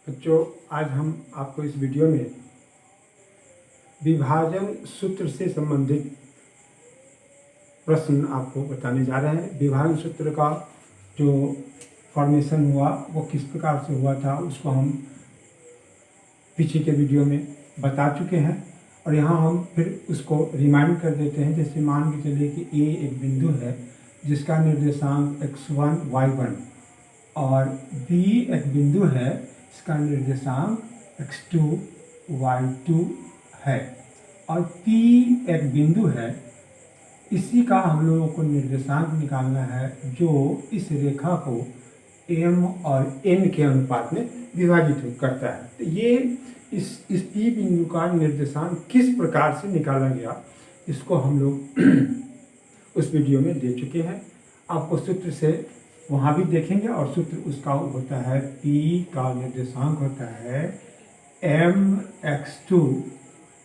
बच्चों, आज हम आपको इस वीडियो में विभाजन सूत्र से संबंधित प्रश्न आपको बताने जा रहे हैं। विभाजन सूत्र का जो फॉर्मेशन हुआ वो किस प्रकार से हुआ था उसको हम पीछे के वीडियो में बता चुके हैं और यहाँ हम फिर उसको रिमाइंड कर देते हैं। जैसे मान के चलिए कि ए एक बिंदु है जिसका निर्देशांक x1 y1 और b एक बिंदु है इसका निर्देशांक x2 y2 है और p एक बिंदु है, इसी का हम लोगों को निर्देशांक निकालना है जो इस रेखा को m और n के अनुपात में विभाजित करता है। तो ये इस p बिंदु का निर्देशांक किस प्रकार से निकाला गया इसको हम लोग उस वीडियो में दे चुके हैं। आपको सूत्र से वहाँ भी देखेंगे और सूत्र उसका होता है p का निर्देशांक होता है mx2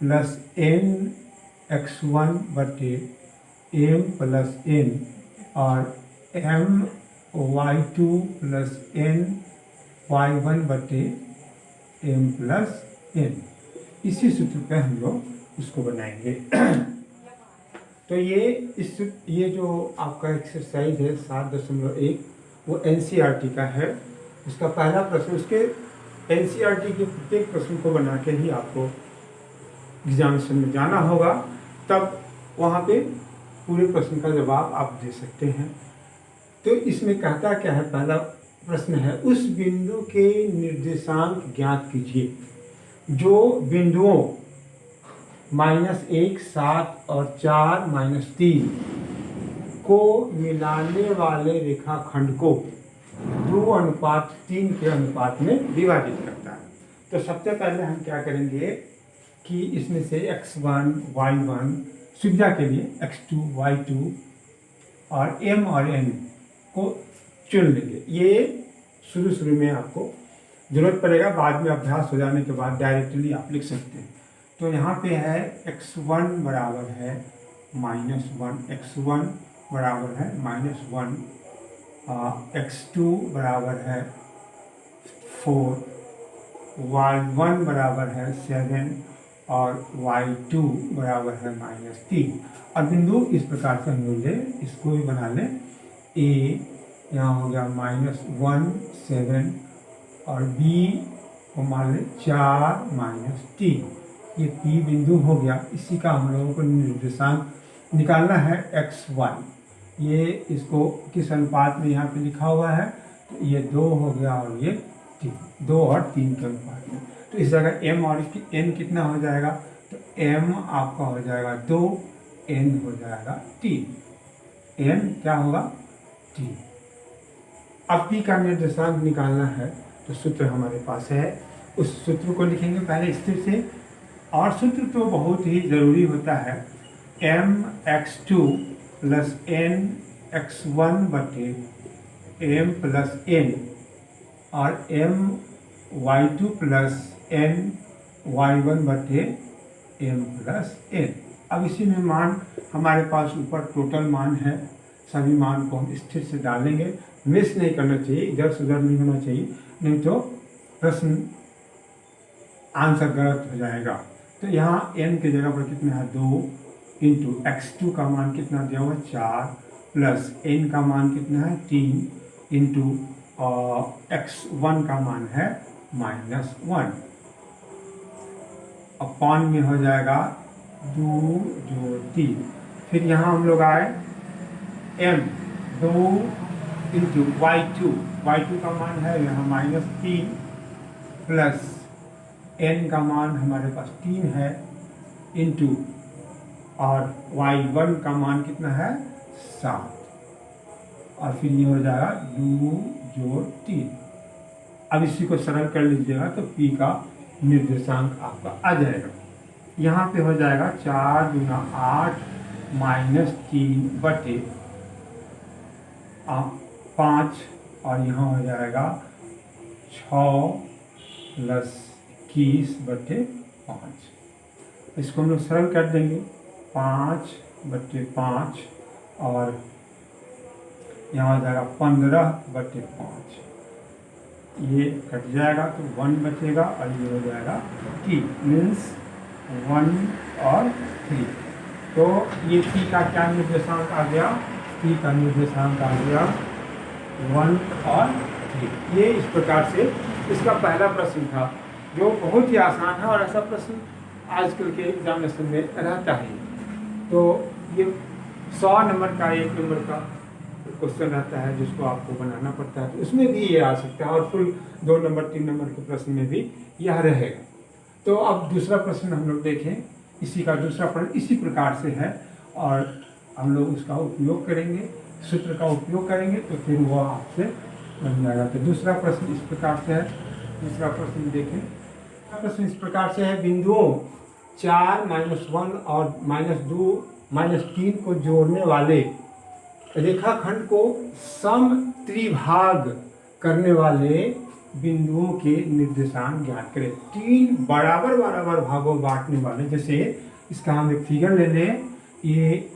प्लस nx1 बटे m प्लस n और my2 प्लस ny1 बटे m प्लस n। इसी सूत्र पे हम लोग उसको बनाएंगे। तो ये जो आपका एक्सरसाइज है 7.1 वो एनसीईआरटी का है। उसका पहला प्रश्न, उसके एनसीईआरटी के प्रत्येक प्रश्न को बना के ही आपको एग्जामिनेशन में जाना होगा, तब वहाँ पे पूरे प्रश्न का जवाब आप दे सकते हैं। तो इसमें कहता क्या है, पहला प्रश्न है उस बिंदु के निर्देशांक ज्ञात कीजिए जो बिंदुओं -1, 7 और 4, -3 को मिलाने वाले रेखाखंड को 2:3 के अनुपात में विभाजित करता है। तो सबसे पहले हम क्या करेंगे कि इसमें से x1 y1 सुविधा के लिए x2 y2 और m और n को चुन लेंगे। ये शुरू में आपको जरूरत पड़ेगा, बाद में अभ्यास हो जाने के बाद डायरेक्टली आप लिख सकते हैं। तो यहाँ पे है x1 बराबर है -1, x1 बराबर है -1, x2 बराबर है 4, y1 बराबर है 7 और y2 बराबर है -3। और बिंदु इस प्रकार से हम लोग ले इसको भी बना लें। a यहाँ हो गया -1 7 और b को मान लें 4 -3। ये p बिंदु हो गया, इसी का हम लोगों को निर्देशांक निकालना है xy। ये इसको किस अनुपात में यहाँ पे लिखा हुआ है, तो ये 2 हो गया और ये 3, 2 और 3 के अनुपात में। तो इस जगह m और n कितना हो जाएगा, तो m आपका हो जाएगा 2, n हो जाएगा 3, n क्या होगा 3। अब p का निर्देशांक निकालना है तो सूत्र हमारे पास है, उस सूत्र को लिखेंगे पहले स्थिर से। और सूत्र तो बहुत ही ज़रूरी होता है, mx2 प्लस nx1 बटे m प्लस n और my2 प्लस ny1 बटे m प्लस n। अब इसी में मान हमारे पास ऊपर टोटल मान है, सभी मान को हम स्थिर से डालेंगे। मिस नहीं करना चाहिए, इधर से उधर नहीं होना चाहिए, नहीं तो प्रश्न आंसर गलत हो जाएगा। तो यहाँ n की जगह पर कितना है 2 इंटू x2 का मान कितना दिया हुआ 4 प्लस n का मान कितना है 3 इंटू x1 का मान है -1 और पान में हो जाएगा 2 जोड़ 3। फिर यहाँ हम लोग आए m 2 इंटू y2 का मान है यहाँ -3 प्लस n का मान हमारे पास 3 है इंटू और y1 का मान कितना है 7 और फिर ये हो जाएगा 2 जोड़ 3। अब इसी को सरल कर लीजिएगा तो p का निर्देशांक आपका आ जाएगा। यहाँ पे हो जाएगा 4 गुना 8 -3 बटे 5 और यहाँ हो जाएगा 6 प्लस 21 बटे 5। इसको हम लोग सरल कर देंगे, 5 बटे 5 और यहाँ हो जाएगा 15 बटे 5 ये कट जाएगा तो 1 बचेगा और ये हो जाएगा 3 मीन्स 1 और 3। तो ये t का क्या निर्देशांक आ गया? t का निर्देशांक आ गया 1 और 3। ये इस प्रकार से इसका पहला प्रश्न था, जो बहुत ही आसान है और ऐसा प्रश्न आजकल के एग्जामिनेशन में रहता है। तो ये 100 नंबर का 1 नंबर का क्वेश्चन रहता है जिसको आपको बनाना पड़ता है, तो उसमें भी ये आ सकता है और फुल 2 नंबर 3 नंबर के प्रश्न में भी यह रहेगा। तो अब दूसरा प्रश्न हम लोग देखें। इसी का दूसरा प्रश्न इसी प्रकार से है और हम लोग उसका उपयोग करेंगे, सूत्र का उपयोग करेंगे, तो फिर वह आपसे बन जाएगा। तो दूसरा प्रश्न इस प्रकार से है। दूसरा प्रश्न देखें। प्रश्न इस प्रकार से है, बिंदुओं 4, -1 और -2, -3 को जोड़ने वाले रेखाखंड को सम त्रिभाग करने वाले बिंदुओं के निर्देशांक ज्ञात करें। 3 बराबर बराबर भागों बांटने वाले, जैसे इसका हम एक फिगर ले लें। ये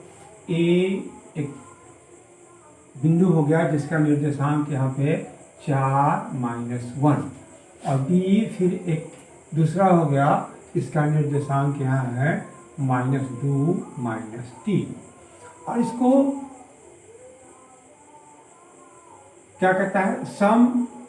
एक बिंदु हो गया जिसका निर्देशांक यहाँ पे 4, -1 और B फिर एक दूसरा हो गया, इसका निर्देशांक यहाँ है -2, -3 और इसको क्या कहता है? सम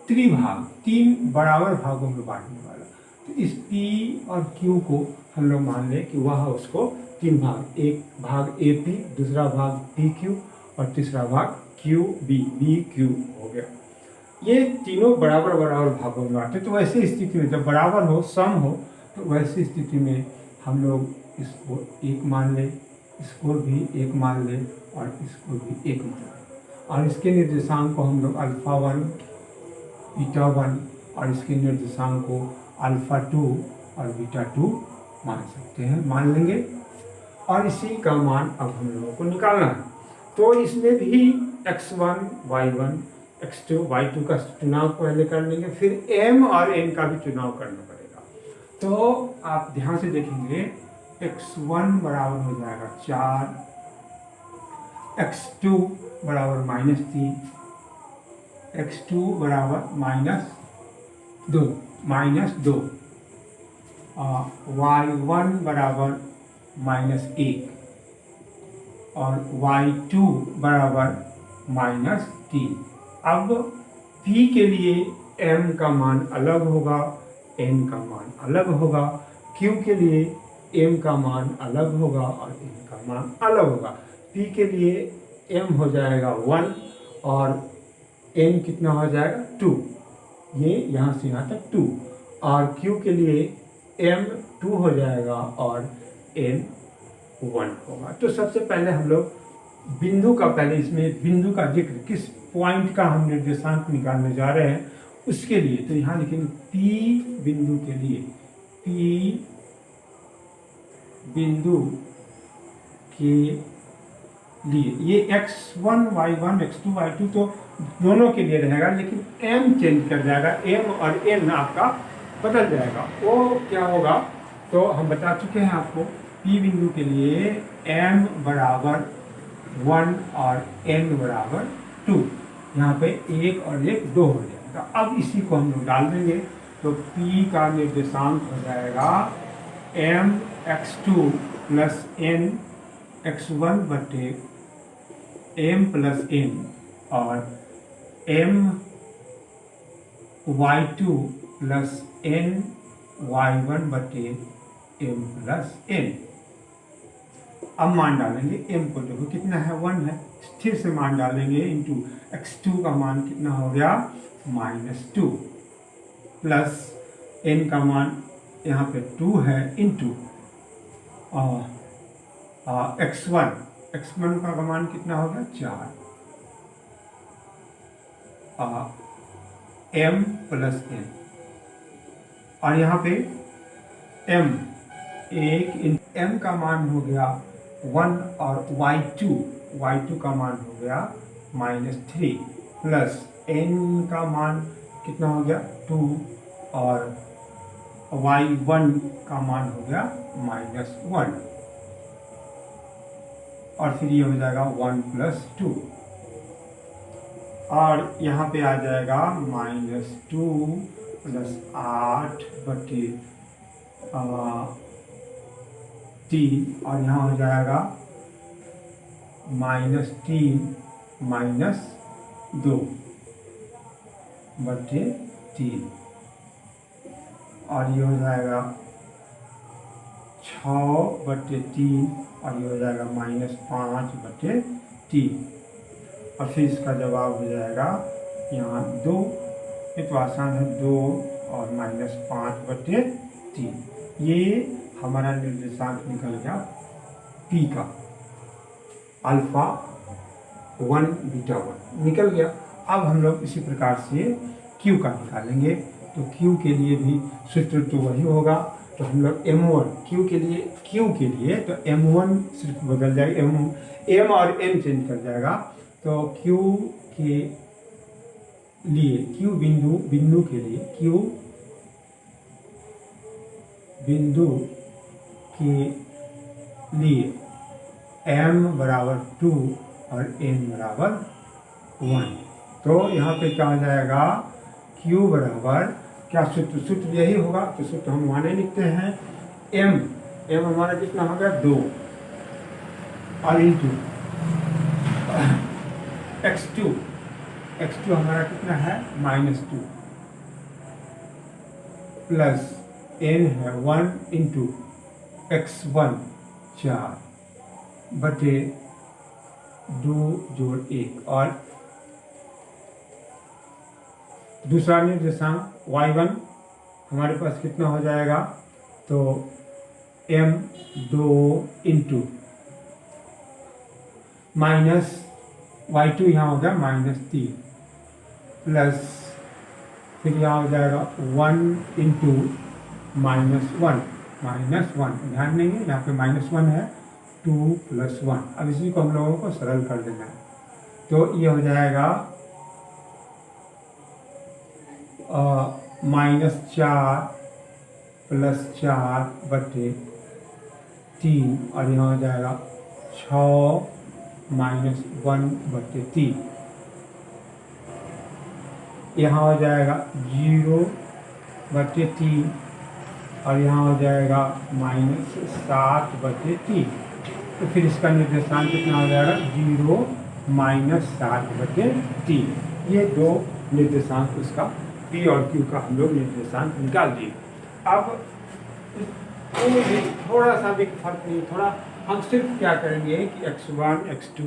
त्रिभाग, 3 बराबर भागों में बांटने वाला। तो इस P और Q को हम लोग मान लें कि वह उसको 3 भाग, एक भाग AP, दूसरा भाग PQ और तीसरा भाग QB, BQ हो गया। ये तीनों बराबर बराबर भागों में बांटे। तो वैसी स्थिति में जब बराबर हो, सम हो, तो वैसी स्थिति में हम लोग इसको 1 मान लें, इसको भी 1 मान लें और इसको भी 1 मान लें और इसके निर्देशांक को हम लोग α1, β1 और इसके निर्देशांक को α2 और β2 मान सकते हैं, मान लेंगे और इसी का मान अब हम लोगों को निकालना है। तो इसमें भी x1, y1, x2, y2 का चुनाव पहले कर लेंगे, फिर m और n का भी चुनाव करना पड़ेगा। तो आप ध्यान से देखेंगे, x1 बराबर हो जाएगा 4, x2 बराबर -3, x2 बराबर -2 y1 बराबर -1 और y2 बराबर -3। अब p के लिए m का मान अलग होगा, n का मान अलग होगा, q के लिए m का मान अलग होगा और n का मान अलग होगा। p के लिए m हो जाएगा 1 और n कितना हो जाएगा 2, ये यहाँ से यहाँ तक 2 और q के लिए m 2 हो जाएगा और n 1 होगा। तो सबसे पहले हम लोग बिंदु का, पहले इसमें बिंदु का जिक्र, किस पॉइंट का हम निर्देशांक निकालने जा रहे हैं उसके लिए, तो यहाँ लिखेंगे P बिंदु के लिए, P बिंदु के लिए ये x1, y1, x2, y2 तो दोनों के लिए रहेगा, लेकिन m चेंज कर जाएगा, m और n आपका बदल जाएगा। वो क्या होगा तो हम बता चुके हैं आपको। P बिंदु के लिए m बराबर 1 और n बराबर 2, यहाँ पे 1 और 1 2 हो जाएगा। अब इसी को हम लोग डाल देंगे, तो P का निर्देशांक हो जाएगा m x2 plus n x1 बटे m प्लस n और m y2 plus n y1 बटे m प्लस n। अब मान डालेंगे m को, देखो कितना है 1 है, स्थिर से मान डालेंगे इंटू x2 का मान कितना हो गया -2 प्लस n का मान यहाँ पे 2 है इंटू x1 का मान कितना हो गया 4 m प्लस n और यहाँ पे m m का मान हो गया 1 और y2 का मान हो गया -3 प्लस n का मान कितना हो गया 2 और y1 का मान हो गया -1 और फिर ये हो जाएगा 1 प्लस 2 और यहाँ पे आ जाएगा -2 + 8 बटे 3, और यहाँ हो जाएगा -3 - 2 बटे 3, और ये हो जाएगा 6 बटे 3, और ये हो जाएगा -5 बटे 3, और फिर इसका जवाब हो जाएगा यहाँ 2। ये तो आसान है, 2 और -5 बटे 3। ये हमारा निर्देशांक निकल गया P का, अल्फा 1 बीटा 1 निकल गया। अब हम लोग इसी प्रकार से Q का निकालेंगे। तो Q के लिए भी सूत्र तो वही होगा। तो हम लोग M1 Q के लिए तो M1 सिर्फ बदल जाएगा, M और N चेंज कर जाएगा। तो Q के लिए, Q बिंदु के लिए, Q बिंदु के लिए M = 2 और N = 1। तो यहाँ पे क्या हो जाएगा, Q बराबर क्या सूत्र यही होगा। तो सूत्र हम वहाँ नहीं लिखते हैं। M हमारा कितना हो गया, 2, और इंटू x2 हमारा कितना है, -2, प्लस N है 1 इंटू x1 4 बटे 2 जोड़ 1, और दूसरा निर्देशांक y1 हमारे पास कितना हो जाएगा, तो M2 इंटू माइनस y2 यहाँ हो गया -3, प्लस फिर यहाँ हो जाएगा 1 इंटू -1, ध्यान देंगे यहाँ पे -1 है, 2 + 1। अब इसी को हम लोगों को सरल कर देना है। तो ये हो जाएगा -4 + 4 बटे 3, और यहाँ हो जाएगा 6 - 1 बटे 3। यहाँ हो जाएगा 0 बटे 3, और यहाँ हो जाएगा -7 बटे 3। तो फिर इसका निर्देशांक कितना हो जाएगा, 0 - 7 बटे 3। ये दो निर्देशांक उसका P और Q का हम लोग निर्देशांक निकाल दिए। अब थोड़ा सा भी फर्क नहीं, थोड़ा हम सिर्फ क्या करेंगे कि x1, x2,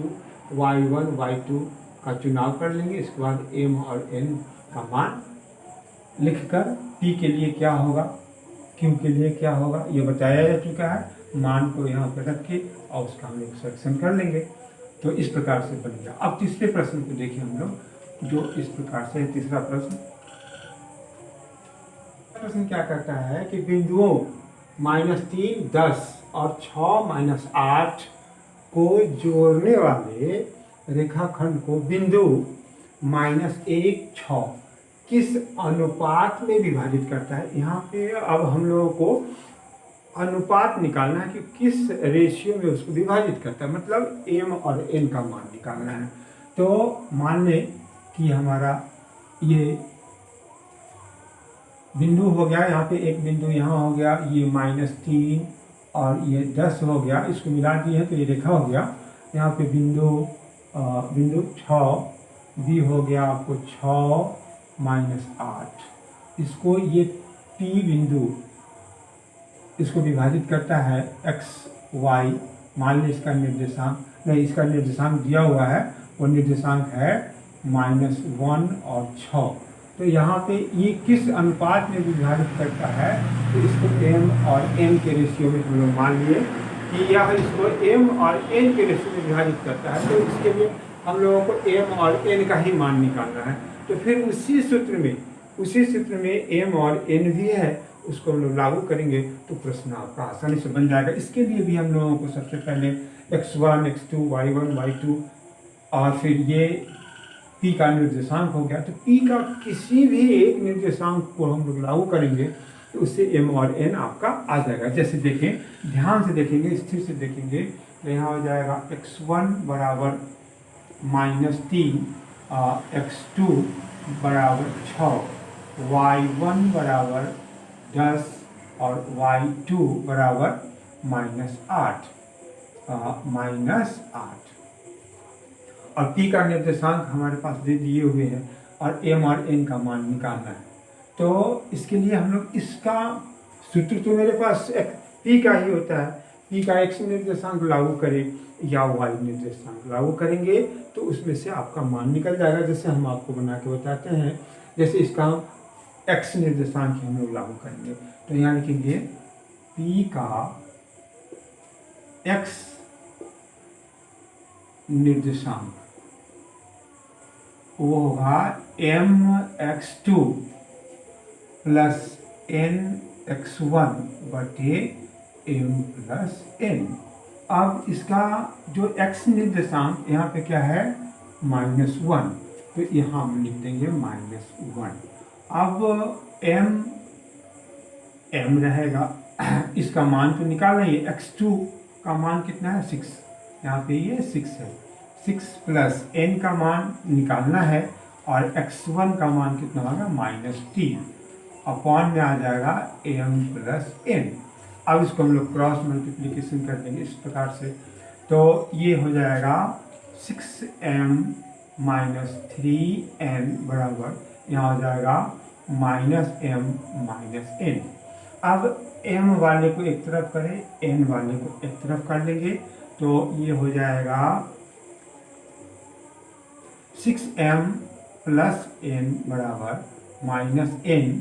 y1, y2 का चुनाव कर लेंगे। इसके बाद M और N का मान लिखकर P के लिए क्या होगा, Q के लिए क्या होगा, ये बताया जा चुका है। मान को यहाँ पर रख के और उसका हम लोग सेक्शन कर लेंगे। तो इस प्रकार से बन गया। अब तीसरे प्रश्न को देखिए हम लोग, जो इस प्रकार से तीसरा प्रश्न क्या करता है कि बिंदुओं -3, 10 और 6 - 8 को जोड़ने वाले रेखाखंड को बिंदु -1, 6 किस अनुपात में विभाजित करता है। यहाँ पे अब हम लोगों को अनुपात निकालना है कि किस रेशियो में उसको विभाजित करता है, मतलब M और N का मान निकालना है। तो मान लें कि हमारा ये बिंदु हो गया, यहाँ पे एक बिंदु यहाँ हो गया, ये -3 और ये 10 हो गया, इसको मिला दिए हैं तो ये रेखा हो गया। यहाँ पे बिंदु 6 भी हो गया आपको 6 - 8। इसको ये P बिंदु इसको विभाजित करता है x, y। मान लीजिए इसका निर्देशांक नहीं, इसका निर्देशांक दिया हुआ है, वो निर्देशांक है -1 और 6। तो यहाँ पे ये किस अनुपात में विभाजित करता है, तो इसको M और N के रेशियो में हम लोग मान लिए कि यह इसको M और N के रेशियो में विभाजित करता है। तो इसके लिए हम लोगों को M और N का ही मान निकालना है। तो फिर उसी सूत्र में M और N भी है, उसको हम लोग लागू करेंगे तो प्रश्न आपका आसानी से बन जाएगा। इसके लिए भी हम लोगों को सबसे पहले x1, x2, y1, y2 और फिर ये P का निर्देशांक हो गया। तो P का किसी भी एक निर्देशांक को हम लोग लागू करेंगे तो उससे M और N आपका आ जाएगा। जैसे देखें, ध्यान से देखेंगे, स्थिर से देखेंगे, तो यहाँ हो जाएगा x1 बराबर -3 x2 बराबर 6, y1 बराबर 10 और y2 बराबर -8 और p का निर्देशांक हमारे पास दे दिए हुए हैं और m और n का मान निकालना है। तो इसके लिए हम लोग इसका सूत्र तो मेरे पास p का ही होता है, p का x निर्देशांक लागू करें या y निर्देशांक लागू करेंगे तो उसमें से आपका मान निकल जाएगा। जैसे हम आपको बना के बताते हैं, जैसे इसका x निर्देशांक हम लोग लागू करेंगे तो यहाँ लिखेंगे p का x निर्देशांक वो होगा mx2 प्लस nx1 बटे m प्लस n। अब इसका जो x निर्देशांक यहाँ पे क्या है -1, तो यहाँ हम लिख देंगे -1। अब m रहेगा, इसका मान तो निकालना ही है। x2 का मान कितना है 6, यहाँ पे ये 6 है, 6 प्लस n का मान निकालना है और x1 का मान कितना होगा -3 अपॉन में आ जाएगा m प्लस n। अब इसको हम लोग क्रॉस मल्टीप्लिकेशन कर देंगे इस प्रकार से, तो ये हो जाएगा 6m - 3n बराबर यहाँ हो जाएगा -m - n। अब m वाले को एक तरफ करें, n वाले को एक तरफ कर लेंगे तो ये हो जाएगा 6m प्लस n बराबर -n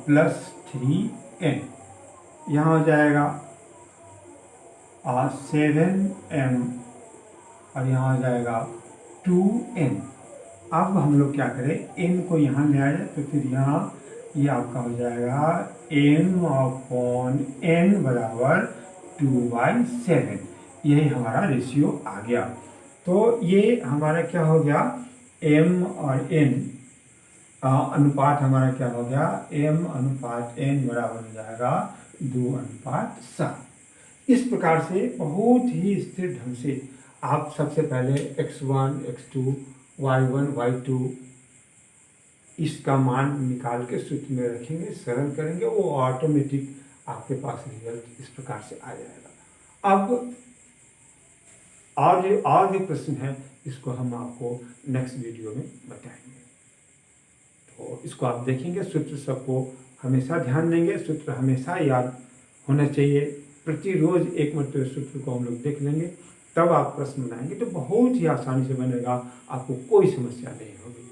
प्लस 3n। यहाँ हो जाएगा 7m और यहाँ हो जाएगा 2n। अब हम लोग क्या करें, n को यहाँ ले आए तो फिर यहाँ ये आपका हो जाएगा m/n बराबर 2/7। यही हमारा रेशियो आ गया। तो ये हमारा क्या हो गया, m और n अनुपात हमारा क्या हो गया, m/n बराबर हो जाएगा 2:7। इस प्रकार से बहुत ही स्थिर ढंग से आप सबसे पहले x1, x2, y1, y2 इसका मान निकाल के सूत्र में रखेंगे, सरल करेंगे, वो ऑटोमेटिक आपके पास रिजल्ट इस प्रकार से आ जाएगा। अब और भी प्रश्न है, इसको हम आपको नेक्स्ट वीडियो में बताएंगे। तो इसको आप देखेंगे, सूत्र सबको हमेशा ध्यान देंगे, सूत्र हमेशा याद होना चाहिए। प्रतिरोज एक मरतबा सूत्र को हम लोग देख लेंगे, तब आप प्रश्न बनाएंगे तो बहुत ही आसानी से बनेगा, आपको कोई समस्या नहीं होगी।